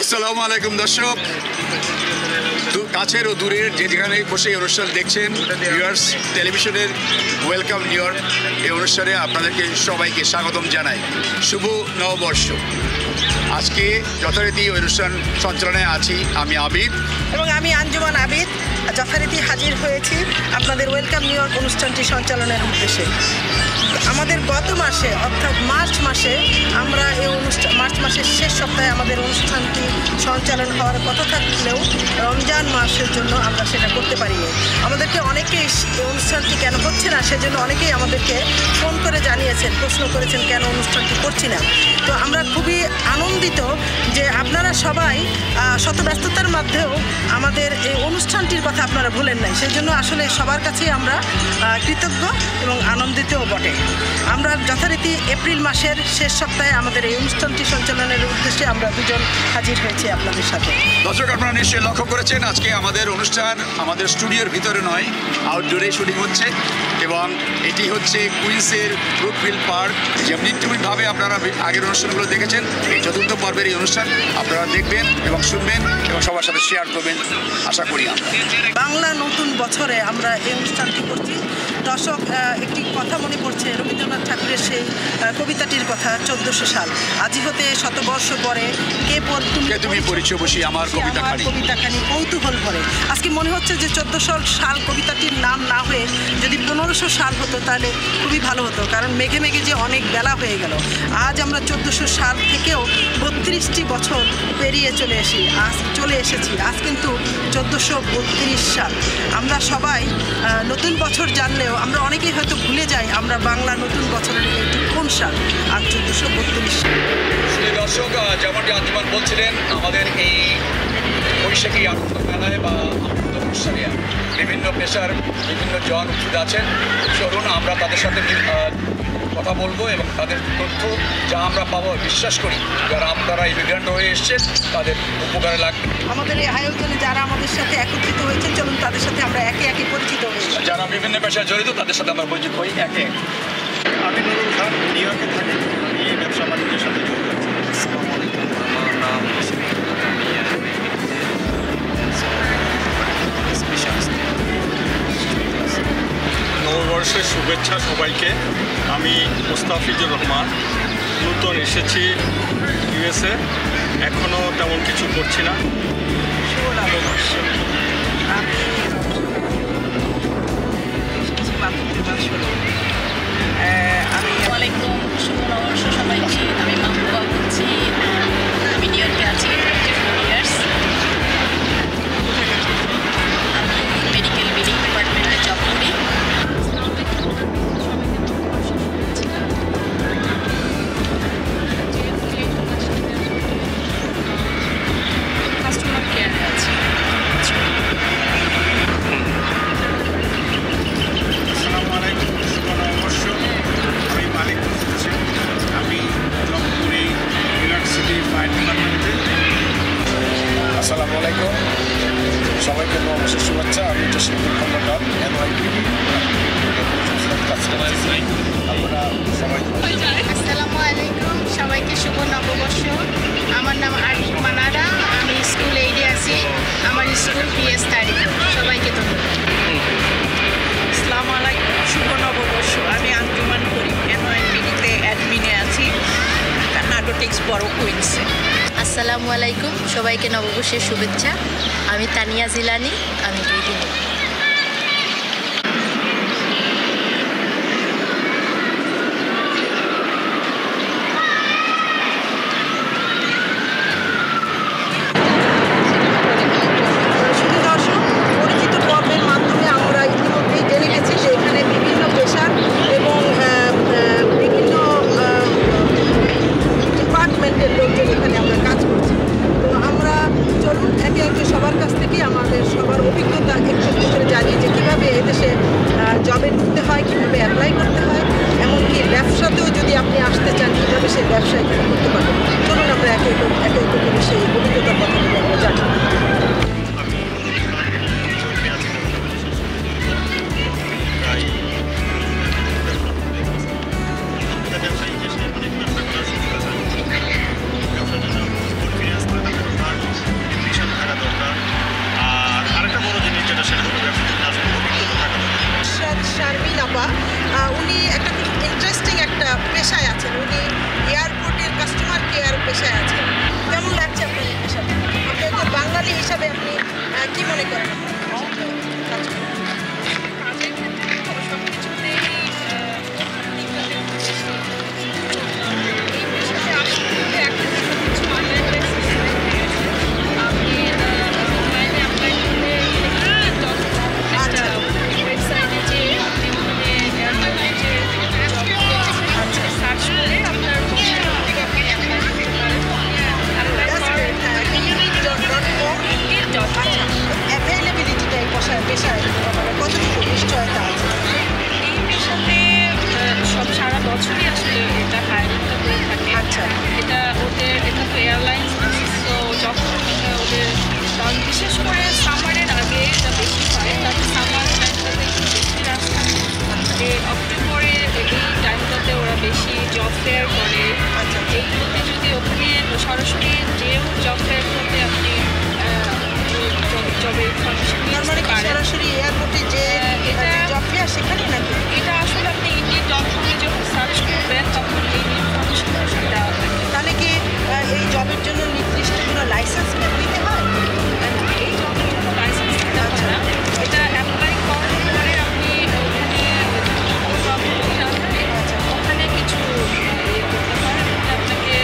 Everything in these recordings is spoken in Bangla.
আসসালামু আলাইকুম দর্শক, কাছের ও দূরের যে যেখানে বসে এই অনুষ্ঠান দেখছেন ভিউয়ার্স, টেলিভিশনের ওয়েলকাম নিউ ইয়র্ক এই অনুষ্ঠানে আপনাদেরকে সবাইকে স্বাগতম জানাই। শুভ নববর্ষ। আজকে যথারীতি অনুষ্ঠান সঞ্চালনায় আছি আমি আবিদ এবং আমি আঞ্জুমান আবিদ। যথারীতি হাজির হয়েছি আপনাদের ওয়েলকাম নিউ ইয়র্ক অনুষ্ঠানটি সঞ্চালনের উদ্দেশ্যে। আমাদের গত মাসে অর্থাৎ মার্চ মাসে আমরা এই মার্চ মাসের শেষ সপ্তাহে আমাদের অনুষ্ঠানটি সঞ্চালন হওয়ার কথা থাকলেও রমজান মাসের জন্য আমরা সেটা করতে পারিনি। আমাদেরকে অনেকেই এই অনুষ্ঠানটি কেন হচ্ছে না সেজন্য অনেকেই আমাদেরকে ফোন করে জানিয়েছেন, প্রশ্ন করেছেন কেন অনুষ্ঠানটি করছি না। তো আমরা খুবই আনন্দিত যে আপনারা সবাই শত ব্যস্ততার মধ্যেও আমাদের এই অনুষ্ঠানটির কথা আপনারা ভুলেন নাই। সেই জন্য আসলে সবার কাছেই আমরা কৃতজ্ঞ এবং আনন্দিতও বটে। আমরা যথারীতি এপ্রিল মাসের শেষ সপ্তাহে আমাদের এই অনুষ্ঠানটি সঞ্চালনের উদ্দেশ্যে আমরা দুজন হাজির হয়েছি আপনাদের সাথে। দর্শক, আপনারা নিশ্চয়ই লক্ষ্য করেছেন আজকে আমাদের অনুষ্ঠান আমাদের স্টুডিওর ভিতরে নয়, আউটডোরে শুটিং হচ্ছে এবং এটি হচ্ছে কুইন্সের ব্রুকফিল্ড পার্ক। যেমনি তেমনিভাবে আপনারা আগের অনুষ্ঠানগুলো দেখেছেন, এই চতুর্থ পর্বের এই অনুষ্ঠান আপনারা দেখবেন এবং শুনবেন এবং সবার সাথে শেয়ার করবেন আশা করি। আমরা বাংলা নতুন বছরে আমরা এই অনুষ্ঠানটি করছি। দর্শক, একটি কথা মনে পড়ছে রবীন্দ্রনাথ ঠাকুরের সেই কবিতাটির কথা, 1400 সাল আজি হতে শতবর্ষ পরে কে তুমি পরিচয় বসি আমার কবিতাখানি কৌতূহল ভরে। আজকে মনে হচ্ছে যে 1400 সাল কবিতাটির নাম না হয়ে যদি 1500 সাল হতো তাহলে খুবই ভালো হতো, কারণ মেঘে মেঘে যে অনেক বেলা হয়ে গেল। আজ আমরা 1400 সাল থেকেও 32টি বছর পেরিয়ে চলে এসেছি। আজ কিন্তু 1432 সাল। আমরা সবাই নতুন বছর জানলেও আমরা অনেকেই হয়তো ভুলে যাই আমরা বাংলা নতুন বছরের এটি কোন সাল। আজ 1432 সাল। দর্শক, যেমনটি আঞ্জুমান বলছিলেন, আমাদের এই বৈশাখী আনন্দ মেলায় বা আনন্দ অনুষ্ঠানে বিভিন্ন পেশার বিভিন্ন জন উপস্থিত আছেন। চলুন আমরা তাদের সাথে কথা বলবো এবং তাদের তথ্য যা আমরা পাবো বিশ্বাস করি যারা আপনারা ইমিগ্রেন্ট হয়ে এসছেন তাদের উপকারে লাগবে। আমাদের এই আয়োজনে যারা আমাদের সাথে একত্রিত হয়েছেন, চলুন তাদের সাথে আমরা একে একে পরিচিত হই। যারা বিভিন্ন পেশায় জড়িত তাদের সাথে আমরা পরিচিত হই একে একে। আমি নুরুল খান, নিউ ইয়র্কে থাকি। আমি এই ব্যবসা বাণিজ্যের সাথে যুক্ত আছি। আসসালামু আলাইকুম, আমার নাম নববর্ষের শুভেচ্ছা সবাইকে। আমি মুস্তাফিজুর রহমান, নতুন এসেছি ইউএসএ, এখনও তেমন কিছু করছি না। শুভ নববর্ষ। আমি ওয়ালাইকুম, শুভ নববর্ষ সবাইকে। আমি মাহবুবা বলছি, আমি নিউ ইয়র্কে আছি 24 ইয়ার্স। আমি মেডিকেল বিলিং ডিপার্টমেন্টে জব করি। কাস্টমার কেয়ারে আছি। আসসালামু আলাইকুম, শুভ নববর্ষ। আমি মালিক বলছি। আমি জব করি নিউ ইয়র্ক সিটি ফায়ার ডিপার্টমেন্টে। আসসালামু আলাইকুম, সবাইকে নববর্ষের শুভেচ্ছা। আমি জসিমুদ্দিন খন্দকার, NYPD। আপনারা সবাই আসসালামু আলাইকুম, সবাইকে শুভ নববর্ষ। আমার নাম আরিফ মানারা, আমি স্কুল এইডে আছি। আমার স্কুল PS তারিখ। সবাইকে ধন্যবাদ। আসসালামু আলাইকুম, শুভ নববর্ষ। আমি আঞ্জুমান করি, NYPD-তে অ্যাডমিনে আছি, নার্কোটিক্স বড় কুইন্সে। আসসালামু আলাইকুম, সবাইকে নববর্ষের শুভেচ্ছা। আমি তানিয়া জিলানি, আমি গৃহিণী। শুধু দর্শক, পরিচিত পর্বের মাধ্যমে আমরা ইতিমধ্যেই জেনে গেছি যে এখানে বিভিন্ন পেশার এবং বিভিন্ন ডিপার্টমেন্টের লোকজন এখানে আমরা কাজ করছি। তো আমরা চলুন একে একে সবার কাছ থেকে আমাদের সবার অভিজ্ঞতা একটু এয়ারপোর্টে যে এটা জব ফেয়ার সেখানে নাকি? এটা আসলে আপনি ইন্ডিয়ান.com-এ যখন সার্চ করবেন তখন এই ইনফরমেশনটা আসলে দেওয়া থাকে। তাহলে কি এই জবের জন্য নির্দিষ্ট কোনো লাইসেন্স নিতে হয়? এই জবের জন্য লাইসেন্স দিতে হয় না, এটা অ্যাপ্লাই করার পরে আপনি ওখানে কিছু করতে হয়। আপনাকে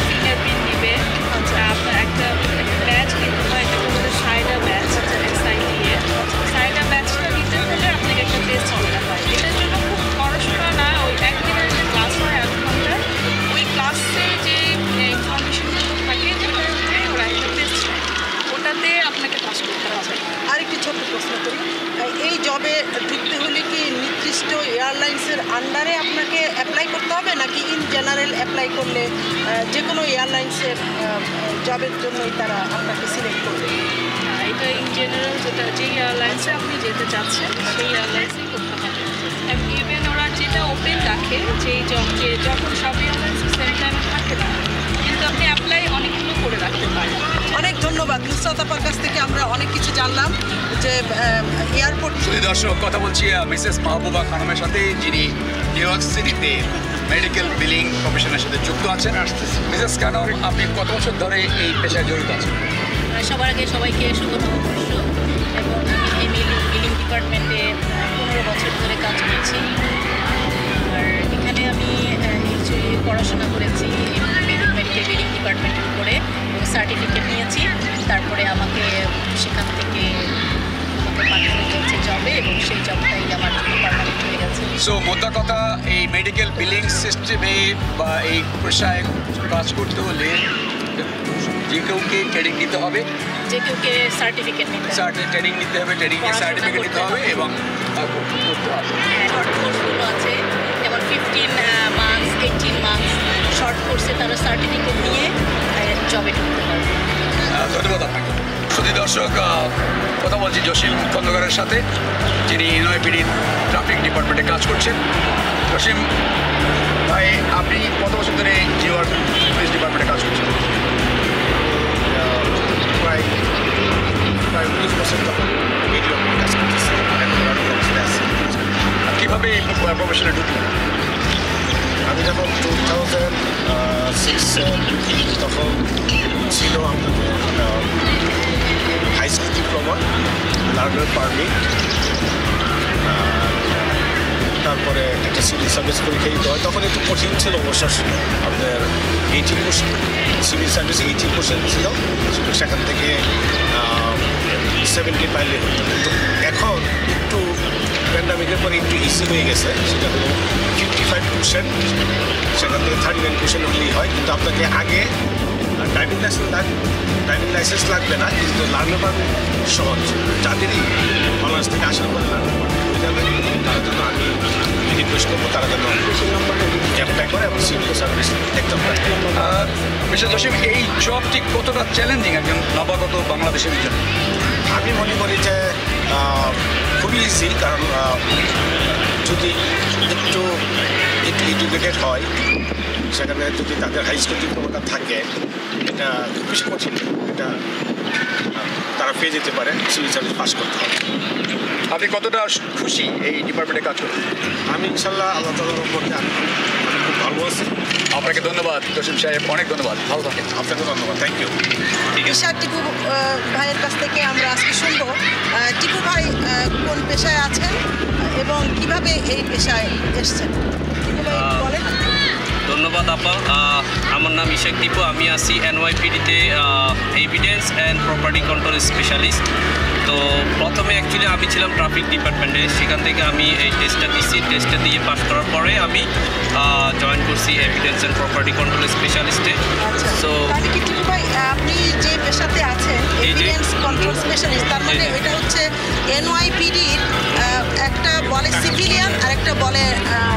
ফিঙ্গারপ্রিন্ট দিবে, আপনার একটা ব্যাচ কিনতে হয়, এটা বলে সাইডা ব্যাচ, সাইডা ব্যাচটা দিতে হলে আপনাকে একটা টেস্ট দিতে হয়। এটার জন্য খুব পড়াশোনা না, ওই একদিনের যে ক্লাস হয় 1 ঘন্টার, ওই ক্লাসে যে ইনফরমেশনগুলো থাকে ওটার উপরে ওরা একটা টেস্ট নেয়, ওটাতে আপনাকে পাস করতে হবে। আরেকটি ছোট্ট প্রশ্ন করি, এই জবে ঢুকতে হলে কি নির্দিষ্ট এয়ারলাইন্সের আন্ডারে আপনাকে অ্যাপ্লাই করতে হবে নাকি ইন জেনারেল অ্যাপ্লাই করলে যে কোনো এয়ারলাইন্সের জবের জন্যই তারা আপনাকে সিলেক্ট করবে? এটা ইন জেনারেল যে এয়ারলাইন্সে আপনি যেতে চাচ্ছেন সেই এয়ারলাইন্সেই করতে হবে। ইভেন ওরা যেটা ওপেন রাখে যেই জব, যে যখন সব এয়ারলাইন্সে সেম টাইমে থাকে না, কিন্তু আপনি অ্যাপ্লাই অনেকগুলো করে রাখতে পারেন। অনেক ধন্যবাদ। নুসরাত আপার কাছ থেকে আমরা অনেক কিছু জানলাম যে এয়ারপোর্ট। শুধু দর্শক, কথা বলছি মিসেস মাহবুবা খানমের সাথে, যিনি নিউ ইয়র্ক সিটিতে মেডিকেল বিলিং প্রফেশনের সাথে যুক্ত আছেন। মিসেস খানম, আপনি কত বছর ধরে এই পেশায় জড়িত আছেন? সবার আগে সবাইকে শুভ নববর্ষ। এবং আমি এই বিলিং ডিপার্টমেন্টে 15 বছর ধরে কাজ করছি। আর এখানে আমি অ্যাকচুয়ালি পড়াশোনা করেছি মেডিকেল বিলিং ডিপার্টমেন্টের উপরে এবং সার্টিফিকেট নিয়েছি। তারপরে আমাকে সেখান থেকে পাঠানো হয়েছে জবে এবং সেই জবটাই আমার জন্য পার্মানেন্ট হয়ে গেছে। সো মোদ্দা কথা, এই মেডিকেল বিলিং সিস্টেমে বা এই পেশায় কাজ করতে হলে যে কেউকে ট্রেনিং নিতে হবে, যে কেউকে সার্টিফিকেট নিতে হবে, ট্রেনিং নিতে হবে, ট্রেনিং সার্টিফিকেট নিতে হবে এবং করতে হবে। শর্ট কোর্সগুলো আছে, যেমন 15 মান্থস 18 মান্থস শর্ট কোর্সে তারা সার্টিফিকেট নিয়ে জবে ঢুকতে পারবে। ধন্যবাদ আপনাকে। শুধু দর্শক, কথা বলছি জসিম খন্দকারের সাথে, যিনি NYPD ট্রাফিক ডিপার্টমেন্টে কাজ করছেন। জসিম ভাই, আপনি কত বছর ধরে নিউ ইয়র্ক পুলিশ ডিপার্টমেন্টে কাজ করছেন? প্রায় 19 বছর তখন মিডিয়া কাজ করতেছি। কীভাবে এই প্রফেশনে ঢুকলেন? আমি যখন 2006 ঢুকি তখন ছিল আমাদের high school diploma, learner permit, তারপরে একটা সিভিল সার্ভিস পরীক্ষা দিতে হয়। তখন একটু কঠিন ছিল অবশ্য, আমাদের 80% সিভিল সার্ভিস 80% ছিল, সেখান থেকে 70 পাইলে হতো। কিন্তু এখন একটু প্যান্ডামিকের পরে একটু ইজি হয়ে গেছে, সেটা হলো 55%, সেখান থেকে 39% হলেই হয়। কিন্তু আপনাকে আগে ড্রাইভিং লাইসেন্স লাগবে না, কিন্তু লার্নার পারমিট সহজ। যাদেরই বাংলাদেশ থেকে আসার পরে লার্নার পারমিট হয়ে যাবে, তার জন্য আমি রিকোয়েস্ট করবো তারা যেন অ্যাপ্লাই করে এবং সিভিল সার্ভিস একদম। মিস্টার জসিম, এই জবটি কতটা চ্যালেঞ্জিং একজন নবাগত বাংলাদেশের জন্য? আমি মনে করি যে খুবই ইজি, কারণ যদি একটু এডুকেটেড হয়, সেখানে যদি তাদের হাই স্কুল ডিপ্লোমাটা থাকে, এটা খুব বেশি কঠিন, এটা তারা পেয়ে যেতে পারে। সিভিল সার্ভিস পাস করতে হবে। আপনি কতটা খুশি এই ডিপার্টমেন্টে কাজ করতে? আমি ইনশাল্লাহ আল্লাহ তাআলার উপরে আমি খুব ভালো আছি। আপনাকে ধন্যবাদ জসিম সাহেব, অনেক ধন্যবাদ, ভালো থাকেন। আপনাকে ধন্যবাদ, থ্যাংক ইউ। পেশার টিপু ভাইয়ের কাছ থেকে আমরা আজকে শুনবো টিপু ভাই কোন পেশায় আছেন এবং কিভাবে এই পেশায় এসছেন। টিপু ভাই বলেন। ধন্যবাদ আপা। আমার নাম ইশাক টিপু, আমি আছি NYPD-তে evidence and property control specialist. তো প্রথমে অ্যাকচুয়ালি আমি ছিলাম ট্রাফিক ডিপার্টমেন্টে, সেখান থেকে আমি এই টেস্টটা দিচ্ছি। টেস্টটা দিয়ে পাস করার পরে আমি জয়েন করছি এভিডেন্স অ্যান্ড প্রপার্টি কন্ট্রোল স্পেশালিস্টে। সো তাহলে কি টিপু ভাই, আপনি যে পেশাতে আছেন এভিডেন্স কন্ট্রোল স্পেশালিস্ট, তার মানে এটা হচ্ছে NYPD-র একটা বলে সিভিলিয়ান আর একটা বলে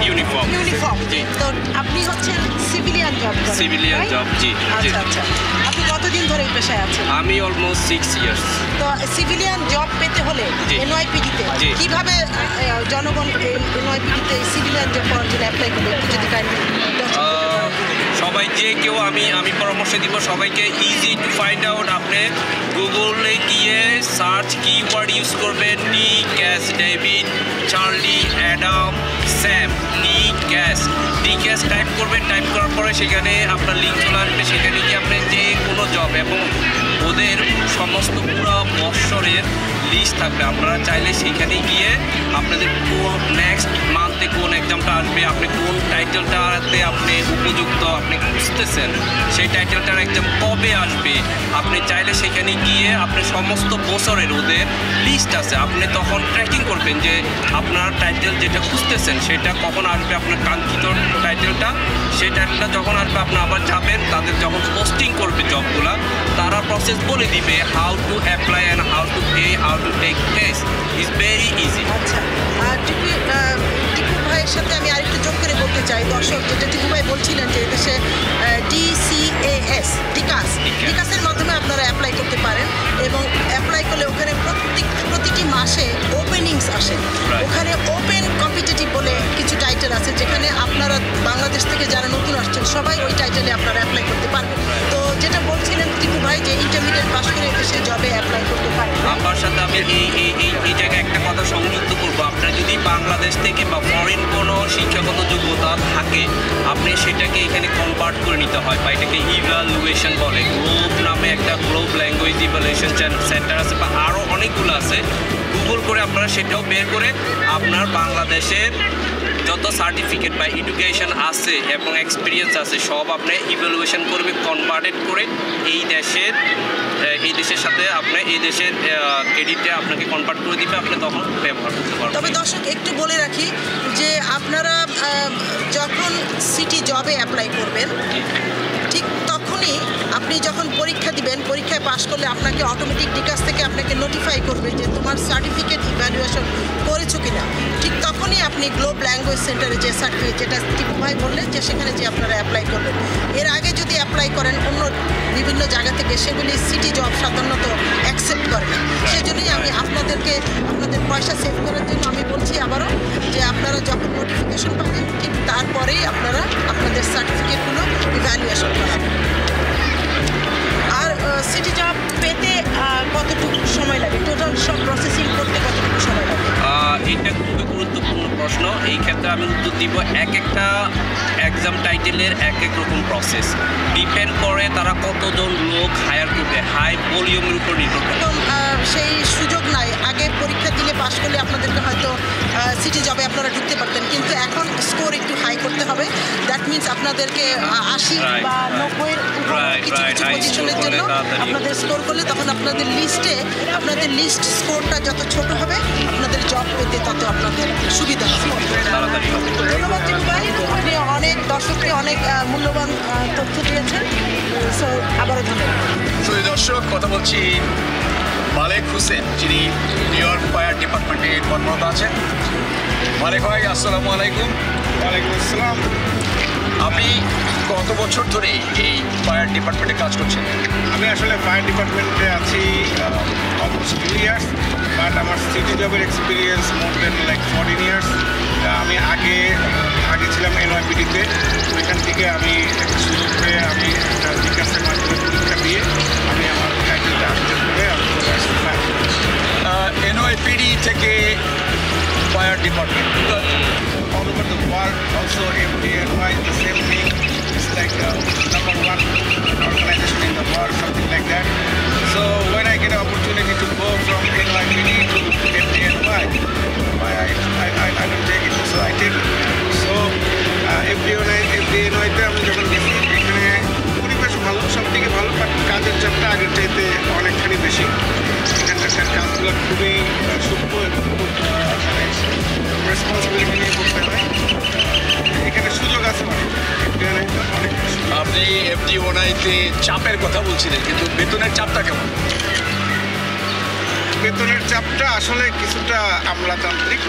ইউনিফর্ম। জি। তো আপনি হচ্ছেন সিভিলিয়ান জব। সিভিলিয়ান জব, জি। আচ্ছা আচ্ছা। আপনি কতদিন ধরে এই পেশায় আছেন? আমি অলমোস্ট 6 ইয়ার্স। তো সিভিলিয়ান জব পেতে হলে জি। NYPD-তে জি। কিভাবে জনগণ NYPD-তে সিভিলিয়ান জব পাওয়ার জন্য অ্যাপ্লাই করবে, একটু যদি কাইন্ডলি সবাই যে কেউ আমি পরামর্শ দিব সবাইকে ইজি টু ফাইন্ড আউট। আপনি গুগলে গিয়ে সার্চ কিওয়ার্ড ইউজ করবেন নি cash David Charlie Adam Sam নি ক্যাশ টাইপ করবেন। টাইপ করার পরে সেখানে আপনার লিঙ্ক চলে আসবে, সেখানে গিয়ে আপনি যে কোনো জব এবং ওদের সমস্ত পুরো বৎসরের লিস্ট থাকবে। আপনারা চাইলে সেখানে গিয়ে আপনাদের কোন নেক্সট মান্থে কোন এক্সামটা আসবে, আপনি কোন টাইটেলটাতে আপনি উপযুক্ত আপনি খুঁজতেছেন, সেই টাইটেলটার এক্সাম কবে আসবে, আপনি চাইলে সেখানে গিয়ে আপনি সমস্ত বছরের ওদের লিস্ট আছে, আপনি তখন ট্র্যাকিং করবেন যে আপনার টাইটেল যেটা খুঁজতেছেন সেটা কখন আসবে, আপনার কাঙ্ক্ষিত টাইটেলটা। সেই টাইটেলটা যখন আসবে আপনি আবার যাবেন, তাদের যখন পোস্টিং করবে জবগুলা তারা প্রসেস বলে দিবে how to apply and how to pay, how to take test. Is very easy. আচ্ছা, টিপু ভাইয়ের সাথে আমি আরেকটু যোগ করে বলতে চাই, দর্শক যেটা টিপু ভাই বলছিলেন যে দেশে ডিকাসের মাধ্যমে আপনারা অ্যাপ্লাই করতে পারেন এবং অ্যাপ্লাই করলে ওখানে প্রতিটি মাসে ওপেনিংস আসে। ওখানে ওপেন কম্পিটিটিভ বলে কিছু টাইটেল আছে যেখানে আপনারা বাংলাদেশ থেকে যারা নতুন আসছেন সবাই ওই টাইটেলে আপনারা অ্যাপ্লাই করতে পারবেন। তো যেটা বলছিলেন টিপু ভাই যে ইন্টারমিডিয়েট পাস করে এসে জবে অ্যাপ্লাই করতে পারেন। আমার সাথে আমি এই জায়গায় একটা কথা সংযুক্ত করবো, আপনার যদি বাংলাদেশ থেকে বা ফরেন কোনো শিক্ষাগত যোগ্যতা থাকে আপনি সেটাকে এখানে কনভার্ট করে নিতে হয়, বা এটাকে ইভ্যালুয়েশন বলে। গ্লোব নামে একটা গ্লোব ল্যাঙ্গুয়েজ ইভ্যালুয়েশন সেন্টার আছে বা আরও অনেকগুলো আছে, গুগল করে আপনারা সেটাও বের করে আপনার বাংলাদেশের যত সার্টিফিকেট বা এডুকেশন আছে এবং এক্সপিরিয়েন্স আছে সব আপনি ইভ্যালুয়েশন করবে, কনভার্টেড করে এই দেশের সাথে আপনি এই দেশের ক্রেডিটে আপনাকে কনভার্ট করে দিবে, আপনি তখন ব্যবহার করতে পারবেন। তবে দর্শক একটু বলে রাখি যে আপনারা যখন সিটি জবে অ্যাপ্লাই করবেন ঠিক তখনই আপনি যখন পরীক্ষা দিবেন, পরীক্ষায় পাশ করলে আপনাকে অটোমেটিক ডিকাস থেকে আপনাকে নোটিফাই করবে যে তোমার সার্টিফিকেট ইভ্যালুয়েশন করেছো কিনা। ঠিক তখনই আপনি গ্লোব ল্যাঙ্গুয়েজ সেন্টারে যে সার্টিফিকেট যেটা টিপু ভাই বললেন যে সেখানে যে আপনারা অ্যাপ্লাই করবেন। এর আগে যদি অ্যাপ্লাই করেন অন্য বিভিন্ন জায়গা থেকে সেগুলি সিটি জব সাধারণত অ্যাকসেপ্ট করে না। সেই জন্যই আমি আপনাদের পয়সা সেভ করার জন্য আমি বলছি আবারও যে আপনারা যখন নোটিফিকেশন পাবেন ঠিক তারপরেই আপনারা আপনাদের সার্টিফিকেটগুলো ইভ্যালুয়েশন করাবেন। আর সিটি জব পেতে কতটুকু সময় লাগে, টোটাল সব প্রসেসিং করতে কতটুকু সময় লাগে? এটা খুবই গুরুত্বপূর্ণ প্রশ্ন। এই ক্ষেত্রে আমি উত্তর দিব এক একটা এক্সাম টাইটেলের এক এক রকম প্রসেস ডিপেন্ড করে তারা কতজন লোক হায়ার করবে, হাই ভলিউমের উপর নির্ভর করে। সেই সুযোগ নাই, আগে পরীক্ষা দিলে পাশ করলে আপনাদেরকে হয়তো সিটি জবে আপনারা ঢুকতে পারতেন, কিন্তু এখন স্কোর একটু হাই করতে হবে। দ্যাট মিনস আপনাদেরকে 80 বা 90-এর কিছু কিছু পজিশনের জন্য আপনাদের স্কোর করলে তখন আপনাদের লিস্ট স্কোরটা যত ছোট হবে আপনাদের জব পেতে তত আপনাদের সুবিধা হবে। ধন্যবাদ টিপু ভাই, আপনি অনেক দর্শককে অনেক মূল্যবান তথ্য দিয়েছেন। সো আবারও ধন্যবাদ। দর্শক, কথা বলছি মালেক হোসেন, যিনি নিউ ইয়র্ক ফায়ার ডিপার্টমেন্টে কর্মরত আছেন। মালেক ভাই, আসসালামু আলাইকুম। ওয়ালাইকুম আসসালাম। আপনি কত বছর ধরে এই ফায়ার ডিপার্টমেন্টে কাজ করছেন? আমি আসলে ফায়ার ডিপার্টমেন্টে আছি অলমোস্ট 2 ইয়ার্স, বাট আমার সিটি জবের এক্সপিরিয়েন্স মোর দেন 14 ইয়ার্স। আমি আগে ছিলাম এনওয়াইপিডিতে, ওইখান থেকে আমি একটা সুযোগ পেয়ে আমি ডিকাসের মাধ্যমে পরীক্ষা দিয়ে আমি আমার টাইটেলটা আপডেট করে আমি চলে আসি ফায়ার। এনওয়াইপিডি থেকে fire department all over the world, also FDNY, the same thing. It's like number 1 organization in the world, something like that. So when I get an opportunity to go from NYPD to FDNY, I don't take it, so I take it. So FDNY তে আমি যখন গেছি এখানে পরিবেশ ভালো, সব থেকে ভালো, বাট কাজের চাপটা আগের চাইতে অনেকখানি বেশি। এখানকার কাজগুলো খুবই সূক্ষ্ম এবং খুব রেসপন্সিবিলিটি নিয়ে করতে হয়। এখানে সুযোগ আছে অনেক। আপনি FDNY-তে চাপের কথা বলছিলেন, কিন্তু বেতনের চাপটা কেমন? বেতনের চাপটা আসলে কিছুটা আমলাতান্ত্রিক,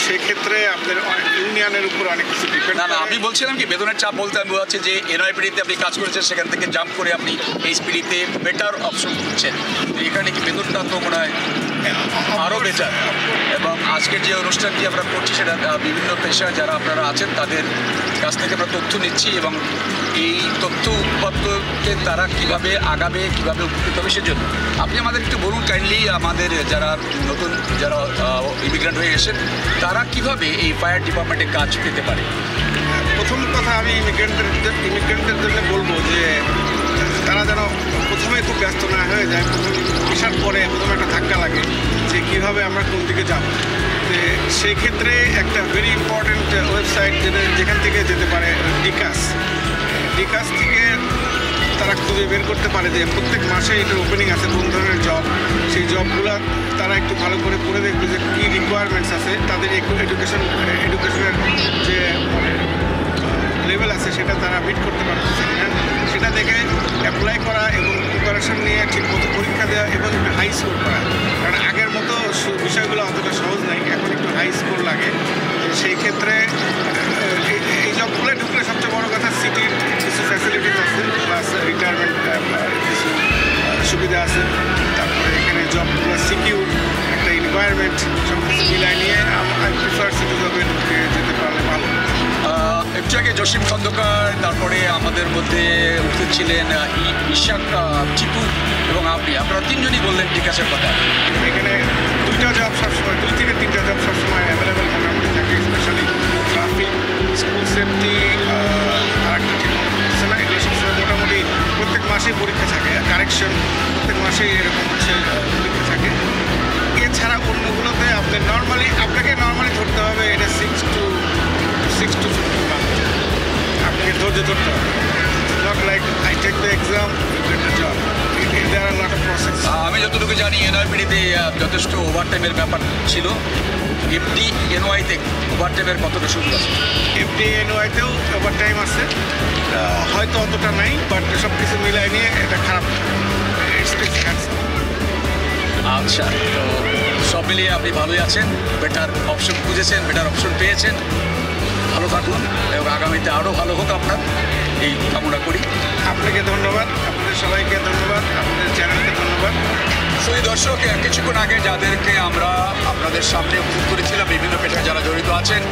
সেক্ষেত্রে আপনাদের ইউনিয়নের উপর অনেক কিছু ডিপেন্ড। না, আমি বলছিলাম কি বেতনের চাপ বলতে আমি বোঝাচ্ছি যে এনওয়াইপিডিতে আপনি কাজ করেছেন, সেখান থেকে জাম্প করে আপনি এইচপিডিতে বেটার অপশন খুঁজছেন, এখানে কি বেতনটা তো মনে হয় আরও বেটার। এবং আজকের যে অনুষ্ঠানটি আমরা করছি সেটা বিভিন্ন পেশায় যারা আপনারা আছেন তাদের কাছ থেকে আমরা তথ্য নিচ্ছি এবং এই তথ্য উৎপাদকে তারা কিভাবে আগাবে, কিভাবে উপকৃত হবে সেজন্য আপনি আমাদের একটু বলুন কাইন্ডলি, আমাদের যারা নতুন যারা ইমিগ্রেন্ট হয়ে এসেন তারা কিভাবে এই ফায়ার ডিপার্টমেন্টে কাজ পেতে পারে। প্রথম কথা আমি ইমিগ্রেন্টদের জন্য বলবো যে তারা যেন প্রথমে খুব ব্যস্ত না হয়ে যায়। প্রথমে আসার পরে প্রথমে একটা ধাক্কা লাগে যে কীভাবে আমরা কোন দিকে যাব। তো সেই ক্ষেত্রে একটা ভেরি ইম্পর্ট্যান্ট ওয়েবসাইট যেখান থেকে যেতে পারে ডিকাস থেকে তারা খুঁজে বের করতে পারে যে প্রত্যেক মাসে এটার ওপেনিং আছে কোন ধরনের জব। সেই জবগুলো তারা একটু ভালো করে পড়ে দেখবে যে কী রিকোয়ারমেন্টস আছে, তাদের এডুকেশনের যে লেভেল আছে সেটা তারা মিট করতে পারতেছে কিনা সেটা দেখে অ্যাপ্লাই করা এবং প্রিপারেশন নিয়ে ঠিকমতো পরীক্ষা দেওয়া এবং একটু হাই স্কোর করা। কারণ আগের মতো বিষয়গুলো অতটা সহজ নাই, এখন একটু হাই স্কোর লাগে। সেই ক্ষেত্রে এই জবগুলো ঢুকলে সবচেয়ে বড় কথা সিটির কিছু ফ্যাসিলিটিস আছে, প্লাস রিটায়ারমেন্ট কিছু সুবিধা আছে। তারপরে এখানে জবগুলো সিকিউর একটা এনভায়রনমেন্ট সব কিছু মিলাই নিয়ে আমি প্রিফার সিটি জবে ঢুকে যেতে পারলে ভালো। একটু আগে জসিম খন্দকার, তারপরে আমাদের মধ্যে উপস্থিত ছিলেন ইশাক, চিকু এবং আপনারা তিনজনই বললেন ডিকাসের কথা। এখানে 2টা জব সবসময় 2 থেকে 3টা জব সবসময় অ্যাভেলেবেল মোটামুটি থাকে, স্পেশালি ট্রাফিক, স্কুল সেফটি, আর একটা ঠিক হচ্ছে না, এগুলো সবসময় মোটামুটি প্রত্যেক মাসেই পরীক্ষা থাকে। কারেকশন প্রত্যেক মাসেই এরকম হচ্ছে পরীক্ষা থাকে। এছাড়া অন্যগুলোতে আপনাকে নর্মালি ধরতে হবে এটা 6 to 15 months। আপনাকে ধৈর্য ধরতে হবে। Not like I take the exam you get the job. There are lot of process. আমি যতটুকু জানি এনওয়াইপিডিতে যথেষ্ট ওভারটাইমের ব্যাপার ছিল। এফডি এনওয়াইতে ওভারটাইমের কতটা সুবিধা আছে? এফডি এনওয়াইতেও ওভারটাইম আছে, হয়তো অতটা নাই, বাট সব কিছু মিলাই নিয়ে এটা খারাপ। আচ্ছা, তো সব মিলিয়ে আপনি ভালোই আছেন, বেটার অপশন খুঁজেছেন, বেটার অপশন পেয়েছেন। ভালো থাকুন এবং আগামীতে আরও ভালো হোক আপনার এই কামনা করি। আপনাকে ধন্যবাদ, আপনাদের সবাইকে ধন্যবাদ, আপনাদের চ্যানেলকে ধন্যবাদ। সেই দর্শক, কিছুক্ষণ আগে যাদেরকে আমরা আপনাদের সামনে উপস্থিত করেছিলাম বিভিন্ন পেশায় যারা জড়িত আছেন,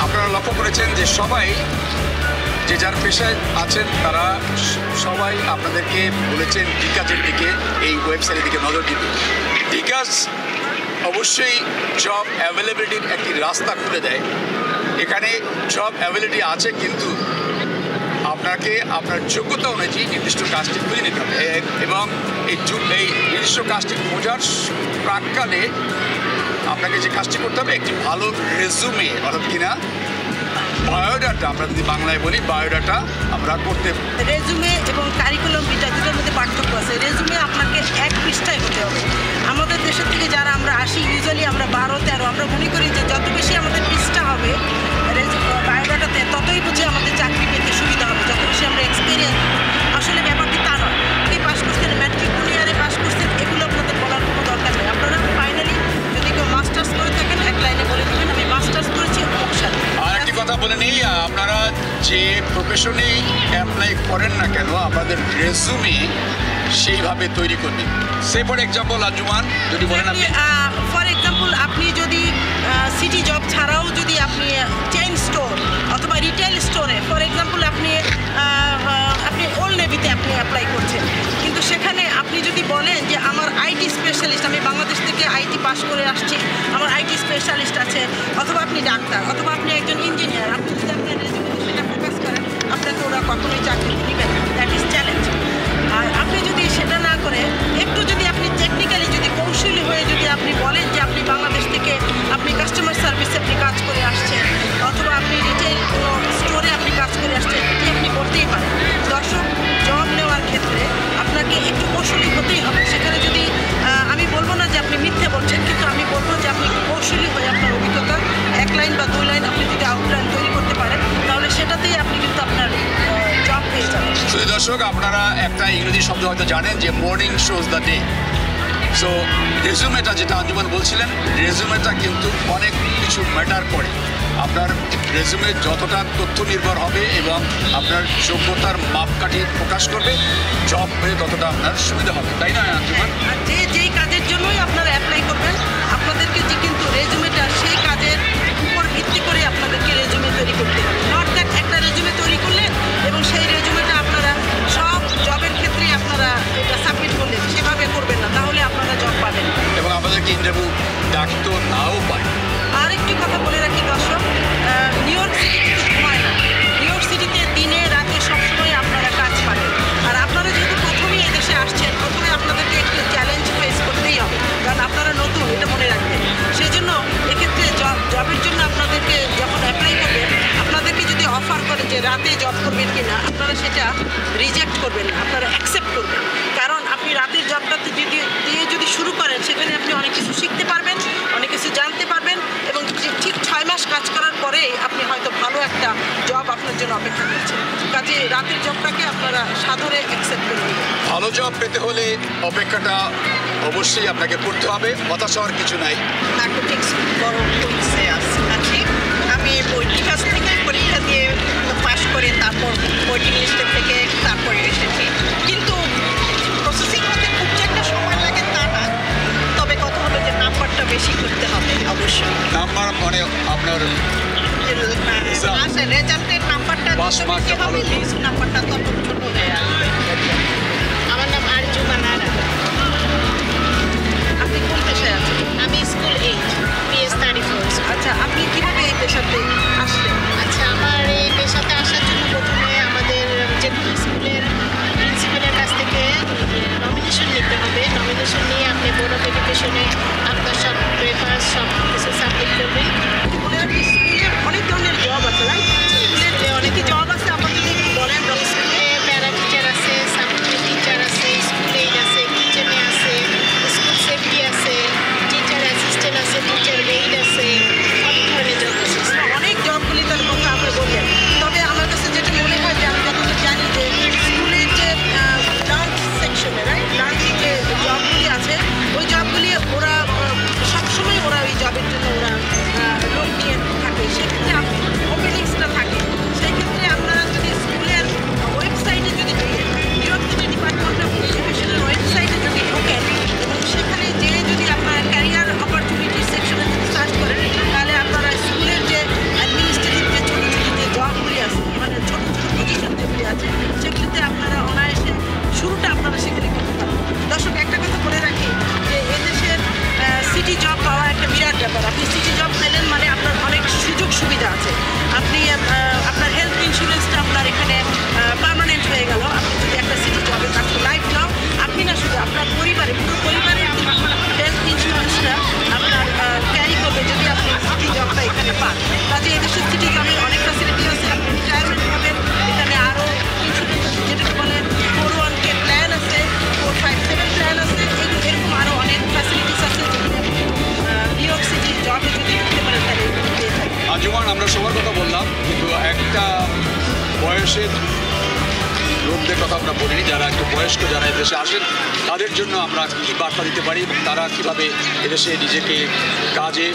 আপনারা লক্ষ্য করেছেন যে সবাই যে যার পেশায় আছেন তারা সবাই আপনাদেরকে বলেছেন ডিকাসের দিকে, এই ওয়েবসাইটের দিকে নজর দিতে। ডিকাস অবশ্যই জব অ্যাভেলেবিলিটির একটি রাস্তা খুলে দেয়। এখানে জব অ্যাভেলেবিলিটি আছে, কিন্তু আপনাকে আপনার যোগ্যতা অনুযায়ী নির্দিষ্ট কাজটি খুঁজে নিতে হবে এবং এই নির্দিষ্ট কাজটি খোঁজার প্রাককালে আপনাকে যে কাজটি করতে হবে একটি ভালো রেজুমে, অর্থাৎ কিনা বায়োডাটা, আমরা যদি বাংলায় বলি বায়োডাটা আমরা করতে। রেজুমে এবং কারিকুলাম ভিটা দুটোর মধ্যে পার্থক্য আছে। রেজুমে আপনাকে 1 পৃষ্ঠায় হতে হবে। আমাদের দেশের থেকে যারা আমরা আসি ইউজুয়ালি আমরা 12-13, আমরা মনে করি যে যত বেশি আমাদের পৃষ্ঠা হবে বায়োডাটাতে ততই বুঝে আমাদের চাকরি পেতে সুবিধা হবে, যত বেশি আমরা এক্সপিরিয়েন্স। আসলে ব্যাপারটি তা নয়। কি পাস করছেন, ম্যাট্রিক কোন ইয়ারে পাস করছেন, এগুলো আপনাদের বলার কোনো দরকার নেই। আপনারা ফাইনালি যদি কেউ মাস্টার্স করে থাকেন এক লাইনে বলে দেবেন আমি মাস্টার্স করেছি অমুক সালে। আর একটি কথা বলে নিই, আপনারা যে প্রফেশনে অ্যাপ্লাই করেন না কেন আপনাদের রেজুমে সেইভাবে তৈরি করবেন। সে ফর এক্সাম্পল আঞ্জুমান যদি বলেন আপনি, ফর এক্সাম্পল আপনি যদি সিটি জব ছাড়াও যদি আপনি চেইন স্টোর অথবা রিটেল স্টোরে, ফর এক্সাম্পল আপনি ওল্ড নেভিতে আপনি অ্যাপ্লাই করছেন, কিন্তু সেখানে আপনি যদি বলেন যে আমার আইটি স্পেশালিস্ট, আমি বাংলাদেশ থেকে আইটি পাস করে আসছি, আমার আইটি স্পেশালিস্ট আছে, অথবা আপনি ডাক্তার, অথবা আপনি একজন ইঞ্জিনিয়ার, আপনি যদি আপনার রেজুমেতে সেটা ফোকাস করেন আপনাকে ওরা কখনোই চাকরি দিবেন না। That is challenge. আর আপনি যদি সেটা না করে একটু যদি আপনি টেকনিক্যালি যদি কৌশলী হয়ে যদি আপনি বলেন যে আপনি বাংলাদেশ থেকে আপনি কাস্টমার সার্ভিসে আপনি কাজ করে আসছেন, অথবা আপনি রিটেল কোনো স্টোরে আপনি কাজ করে আসছেন, এটি আপনি করতেই পারেন। দর্শক, জব নেওয়ার ক্ষেত্রে আপনাকে একটু কৌশলী হতেই হবে। সেখানে যদি আমি বলবো না যে আপনি মিথ্যে বলছেন, কিন্তু আমি বলবো যে আপনি কৌশলী হয়ে আপনার অভিজ্ঞতা 1 লাইন বা 2 লাইন আপনি যদি আউটলাইন তৈরি করতে পারেন, তাহলে সেটাতেই আপনি কিন্তু আপনার জব পেয়ে যাবেন। শুধু দর্শক, আপনারা একটা ইংরেজি শব্দ হয়তো জানেন যে morning shows the day. So রেজুমেটা যেটা আঞ্জুমান বলছিলেন, রেজুমেটা কিন্তু অনেক কিছু ম্যাটার করে। আপনার রেজুমে যতটা তথ্য নির্ভর হবে এবং আপনার যোগ্যতার মাপকাঠি প্রকাশ করবে, জব পেয়ে ততটা আপনার সুবিধা হবে, তাই না আঞ্জুমান? আর যেই কাজের জন্যই আপনার ডাকতো নাও পায়। আরেকটি কথা বলে রাখি দর্শক, নিউ ইয়র্ক সিটি কিন্তু ঘুমায় না। নিউ ইয়র্ক সিটিতে দিনে রাতে সবসময় আপনারা কাজ পাবেন। আর আপনারা যেহেতু প্রথমেই এই দেশে আসছেন, প্রথমে আপনাদেরকে একটি চ্যালেঞ্জ ফেস করতেই হবে, কারণ আপনারা নতুন, এটা মনে রাখবেন। সেই জন্য এক্ষেত্রে জবের জন্য আপনাদেরকে যখন অ্যাপ্লাই করবেন, আপনাদেরকে যদি অফার করে যে রাতে জব করবেন কিনা, আপনারা সেটা রিজেক্ট করবেন না, আপনারা অ্যাকসেপ্ট করবেন। কারণ আপনি রাতের জবটা দিয়ে যদি শুরু করেন, সেখানে আপনি অনেক কিছু শিখতে পারবেন, অনেক কিছু জানতে পারবেন, এবং ঠিক 6 মাস কাজ করার পরেই আপনি হয়তো ভালো একটা জব আপনার জন্য অপেক্ষা করছে। কাজে রাতের জবটাকে আপনারা সাদরে অ্যাকসেপ্ট করে নেবেন। ভালো জব পেতে হলে অপেক্ষাটা অবশ্যই আপনাকে করতে হবে, হতাশ হওয়ার কিছু নাই। নার্কোটিক্স বড় কোর্সে আছি। আমি পলিটিক্যাল থেকে পরীক্ষা দিয়ে পাশ করে তারপর ওয়েটিং লিস্টের থেকে তারপরে এসেছি। কিন্তু প্রসেসিং হতে খুব যে একটা সময় লাগে তা না, তবে কথা হলো যে নাম্বারটা বেশি করতে হবে অবশ্যই। নাম্বার মানে আপনার রেজাল্টের নাম্বারটা পাস মার্ক দিতে হবে, লিস্ট নাম্বারটা তত ছোট হয়ে আসবে। আমার নাম আরজু মানারা। আপনি কোন পেশায় আছেন? আমি স্কুল 8 PS34। আচ্ছা, আপনি কিভাবে এই পেশাতে আসলেন? আচ্ছা, আমার এই পেশাতে আসার জন্য প্রথমে আমাদের যে স্কুলের প্রিন্সিপালের কাছ থেকে নমিনেশন নিতে হবে। নমিনেশন নিয়ে আপনি বোর্ড অফ এডুকেশনে আপনার সব পেপার সব কিছু সাবমিট করবেন। মনে রাখি স্কুলে অনেক ধরনের জব আছে, রাইট? স্কুলে অনেক জব আছে, আমার যদি একটু বলেন। স্কুলে প্যারা টিচার আছে, সাবজেক্ট টিচার আছে, স্কুল এইড আছে, কিচেনে আছে, স্কুল সেফটি আছে, টিচার অ্যাসিস্ট্যান্ট আছে, টিচার এইড আছে, অনেক ধরনের জব আছে। অনেক জবগুলি তার কথা আপনি বললেন। তবে আমার কাছে যেটা মনে হয় যে আমি যতটা জানি যে স্কুলের যে লাঞ্চ সেকশনে, রাইট, লাঞ্চ যে জবগুলি আছে, ওই জবগুলি ওরা সবসময় ওরা ওই জবের জন্য ওরা লোক নিয়ে থাকে। সেক্ষেত্রে ওপেনিংসটা থাকে। সেক্ষেত্রে আপনারা যদি স্কুলের ওয়েবসাইটে যদি new York city department of এডুকেশনের ওয়েবসাইটে যদি ঢোকেন এবং সেখানে যেয়ে যদি আপনারা ক্যারিয়ার অপরচুনিটি সেকশনে সার্চ করেন, তাহলে আপনারা স্কুলের যে অ্যাডমিনিস্ট্রেটিভ যে ছোটো ছোটো যে জবগুলি আছে, মানে ছোটো ছোটো পজিশন যেগুলি আছে, সেগুলিতে আপনারা অনায়াসে শুরুটা আপনারা সেখানে করতে পারেন। দর্শক, একটা কথা বলে রাখি যে এদেশের সিটি জব পাওয়া একটা বিরাট ব্যাপার। আপনি সিটি জব পেলেন মানে আপনার অনেক সুযোগ সুবিধা আছে। আপনি আপনার হেলথ ইন্স্যুরেন্সটা আপনার এখানে পার্মানেন্ট হয়ে গেল। আপনি যদি একটা সিটি জবে কাজ করেন, লাইফ লং, আপনি না শুধু আপনার পরিবারে, পুরো পরিবারের হেলথ ইন্স্যুরেন্সটা আপনার ক্যারি করবে যদি আপনি সিটি জবটা এখানে পান। কাজে এদেশের সিটি জবে অনেক ফ্যাসিলিটি আছে। আপনি রিটায়ারমেন্ট পাবেন, এখানে আরও ইন্স্যুরেন্স যেটাকে বলে 401k প্ল্যান আছে, 457 প্ল্যান আছে, এরকম আরও অনেক ফ্যাসিলিটিস আছে যেগুলো আপনি নিউ ইয়র্ক সিটি জবে যদি ঢুকতে পারেন তাহলে পেয়ে থাকবেন। আজীবন আমরা সবার কথা বললাম, কিন্তু একটা বয়সের লোকদের কথা আমরা বলিনি, যারা একটু বয়স্ক, যারা এদেশে আসেন, তাদের জন্য আমরা কী বার্তা দিতে পারি এবং তারা কীভাবে এদেশে নিজেকে কাজে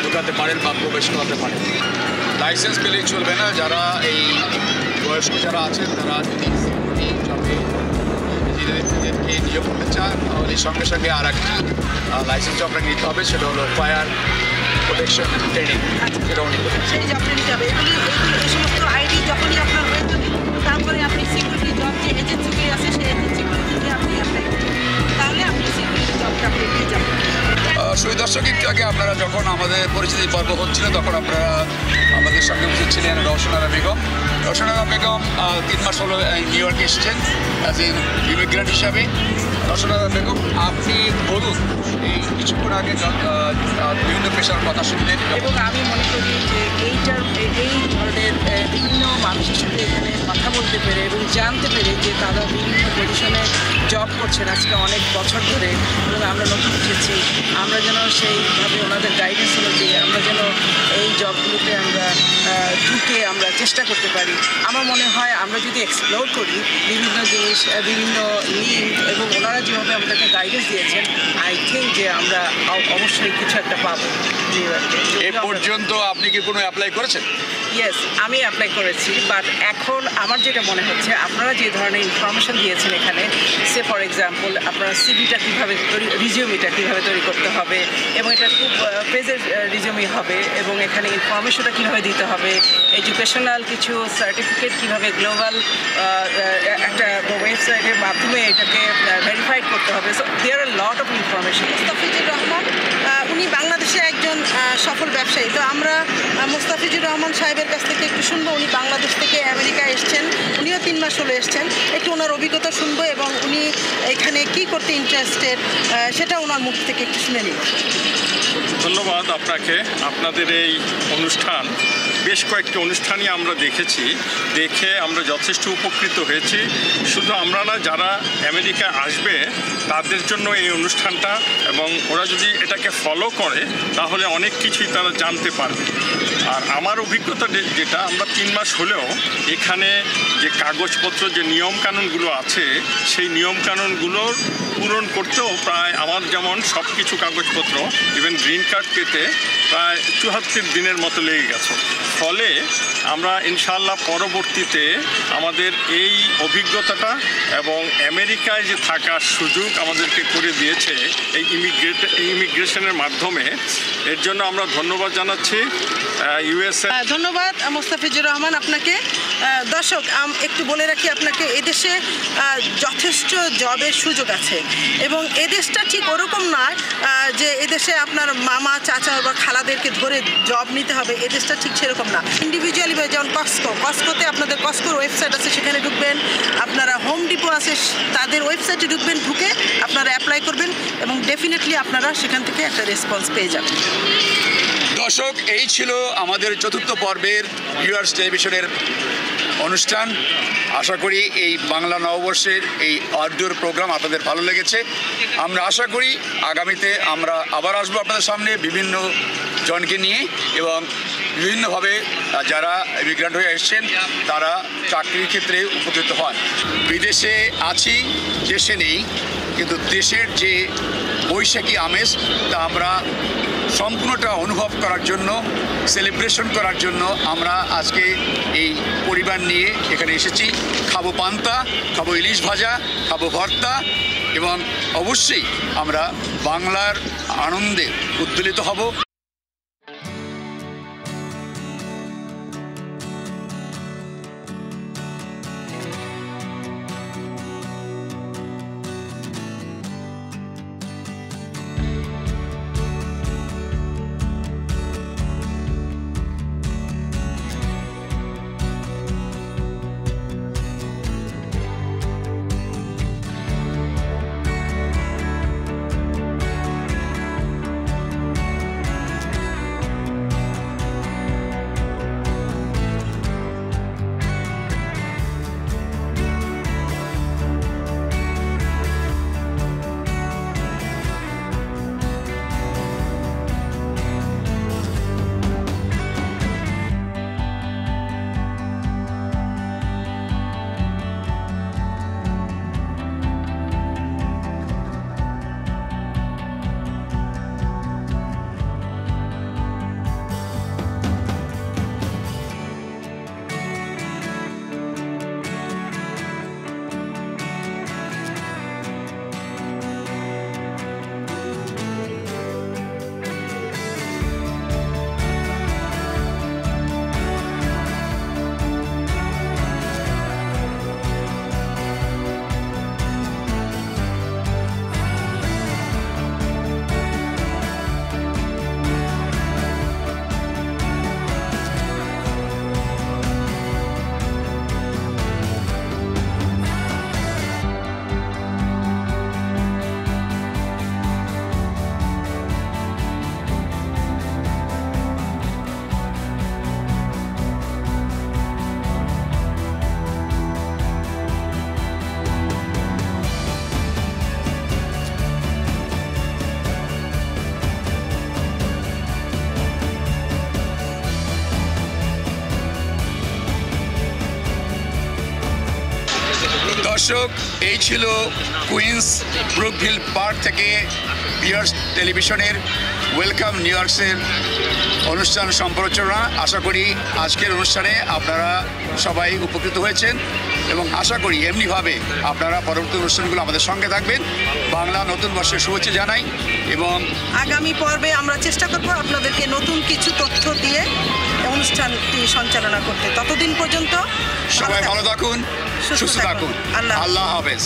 ঢোকাতে পারেন বা প্রবেশ করাতে পারেন। লাইসেন্স পেলেই চলবে না। যারা এই বয়স্ক যারা আছেন, তারা যদি জবে নিজেদেরকে নিয়োগ করতে চান, তাহলে সঙ্গে সঙ্গে আর একটা লাইসেন্স আপনাকে নিতে হবে, সেটা হলো ফায়ার প্রোটেকশন ট্রেনিং। সেটা উনি করবেন। সেই জবটা নিতে হবে। এই সমস্ত আইডি যখনই আপনার হয়ে যাবে, তারপরে আপনি সিকিউরিটি জব যে এজেন্সিগুলি আছে, সেই এজেন্সিগুলিতে আপনি অ্যাপ্লাই করবেন, তাহলে আপনি সিকিউরিটি জবটা আপনি পেয়ে যাবেন। দর্শক, একটু আগে আপনারা যখন আমাদের পরিচিতি পর্ব হচ্ছিল, তখন আপনারা আমাদের সঙ্গে উপস্থিত ছিলেন রওশনারা বেগম। রওশনারা বেগম 3 মাস হলো নিউ ইয়র্কে এসেছেন অ্যাজ এন ইমিগ্রেন্ট হিসাবে। রওশনারা বেগম, আপনি বলুন, এই কিছুক্ষণ আগে বিভিন্ন পেশার কথা শুনলেন এবং আমি মনে করি যে এই ধরনের বিভিন্ন মানুষের সাথে এখানে কথা বলতে পেরে এবং জানতে পেরে যে তারা বিভিন্ন পজিশনে জব করছেন আজকে অনেক বছর ধরে, এবং আমরা নতুন উঠেছি, আমরা যেন সেইভাবে ওনাদের গাইডেন্স অনুযায়ী আমরা যেন এই জবগুলোতে আমরা ঢুকে আমরা চেষ্টা করতে পারি। আমার মনে হয় আমরা যদি এক্সপ্লোর করি বিভিন্ন জিনিস, বিভিন্ন লিঙ্ক, এবং ওনারা যেভাবে আমাদেরকে গাইডেন্স দিয়েছেন, আই থিঙ্ক যে আমরা অবশ্যই কিছু একটা পাবো। এ পর্যন্ত আপনি কি কোনো অ্যাপ্লাই করেছেন? ইয়েস, আমি অ্যাপ্লাই করেছি, বাট এখন আমার যেটা মনে হচ্ছে আপনারা যে ধরনের ইনফরমেশন দিয়েছেন এখানে, সে ফর এক্সাম্পল আপনারা সিভিটা কীভাবে রিজিউমিটা কীভাবে তৈরি করতে হবে, এবং এটা খুব পেজের রিজিউমি হবে, এবং এখানে ইনফরমেশনটা কীভাবে দিতে হবে, এডুকেশনাল কিছু সার্টিফিকেট কীভাবে গ্লোবাল একটা ওয়েবসাইটের মাধ্যমে এটাকে ভেরিফাইড করতে হবে। So there are lot of information Mustafizur Rahman. উনি বাংলাদেশে একজন সফল ব্যবসায়ী। তো আমরা মুস্তাফিজুর রহমান সাহেবের কাছ থেকে একটু শুনবো। উনি বাংলাদেশ থেকে আমেরিকা এসছেন, উনিও 3 মাস হলো এসছেন। একটু ওনার অভিজ্ঞতা শুনবো এবং উনি এখানে কি করতে ইন্টারেস্টেড সেটা ওনার মুখ থেকে একটু শুনে নিব। ধন্যবাদ আপনাকে। আপনাদের এই অনুষ্ঠান, বেশ কয়েকটি অনুষ্ঠানই আমরা দেখে আমরা যথেষ্ট উপকৃত হয়েছি। শুধু আমরা না, যারা আমেরিকা আসবে তাদের জন্য এই অনুষ্ঠানটা, এবং ওরা যদি এটাকে ফলো করে তাহলে অনেক কিছুই তারা জানতে পারবে। আর আমার অভিজ্ঞতা যেটা, আমরা 3 মাস হলেও এখানে যে কাগজপত্র, যে নিয়মকানুনগুলো আছে, সেই নিয়মকানুনগুলোর পূরণ করতেও প্রায় আমার যেমন সব কিছু কাগজপত্র, ইভেন গ্রিন কার্ড পেতে প্রায় 74 দিনের মতো লেগে গেছে। ফলে আমরা ইনশাআল্লাহ পরবর্তীতে আমাদের এই অভিজ্ঞতাটা এবং আমেরিকায় যে থাকার সুযোগ আমাদেরকে করে দিয়েছে এই ইমিগ্রেশনের মাধ্যমে, এর জন্য আমরা ধন্যবাদ জানাচ্ছি ইউএসএ। ধন্যবাদ মুস্তাফিজুর রহমান আপনাকে। দর্শক, একটু বলে রাখি আপনাকে, এদেশে যথেষ্ট জবের সুযোগ আছে এবং এদেশটা ঠিক ওরকম নয় যে এদেশে আপনার মামা, চাচা বা খালাদেরকে ধরে জব নিতে হবে। এদেশটা ঠিক সেরকম না। ইন্ডিভিজুয়ালি, যেমন কস্কোতে আপনাদের কস্কোর ওয়েবসাইট আছে, সেখানে ঢুকবেন। আপনারা হোম ডিপো আছে, তাদের ওয়েবসাইটে ঢুকবেন, ঢুকে আপনারা অ্যাপ্লাই করবেন এবং ডেফিনেটলি আপনারা সেখান থেকে একটা রেসপন্স পেয়ে যাবেন। দর্শক, এই ছিল আমাদের 4র্থ পর্বের ভিউয়ার্স টেলিভিশনের অনুষ্ঠান। আশা করি এই বাংলা নববর্ষের এই আউটডোর প্রোগ্রাম আপনাদের ভালো লেগেছে। আমরা আশা করি আগামীতে আমরা আবার আসবো আপনাদের সামনে বিভিন্ন জনকে নিয়ে, এবং বিভিন্নভাবে যারা ইমিগ্রেন্ট হয়ে এসছেন তারা চাকরির ক্ষেত্রে উপকৃত হন। বিদেশে আছি, দেশে নেই, কিন্তু দেশের যে বৈশাখী আমেজ তা আমরা সম্পূর্ণটা অনুভব করার জন্য, সেলিব্রেশন করার জন্য আমরা আজকে এই পরিবার নিয়ে এখানে এসেছি। খাবো পান্তা, খাবো ইলিশ ভাজা, খাবো ভর্তা, এবং অবশ্যই আমরা বাংলার আনন্দে উদ্বেলিত হব। দর্শক, এই ছিল কুইন্স ব্রুকভিল পার্ক থেকে ভিউয়ার্স টেলিভিশনের ওয়েলকাম নিউ ইয়র্কসের অনুষ্ঠান সম্প্রচারণা। আশা করি আজকের অনুষ্ঠানে আপনারা সবাই উপকৃত হয়েছেন এবং আশা করি এমনিভাবে আপনারা পরবর্তী অনুষ্ঠানগুলো আমাদের সঙ্গে থাকবেন। বাংলা নতুন বর্ষের শুভেচ্ছা জানাই এবং আগামী পর্বে আমরা চেষ্টা করব আপনাদেরকে নতুন কিছু তথ্য দিয়ে অনুষ্ঠানটি সঞ্চালনা করতে। ততদিন পর্যন্ত সবাই ভালো থাকুন, সুস্থ থাকুন। আল্লাহ আল্লাহ হাফেজ।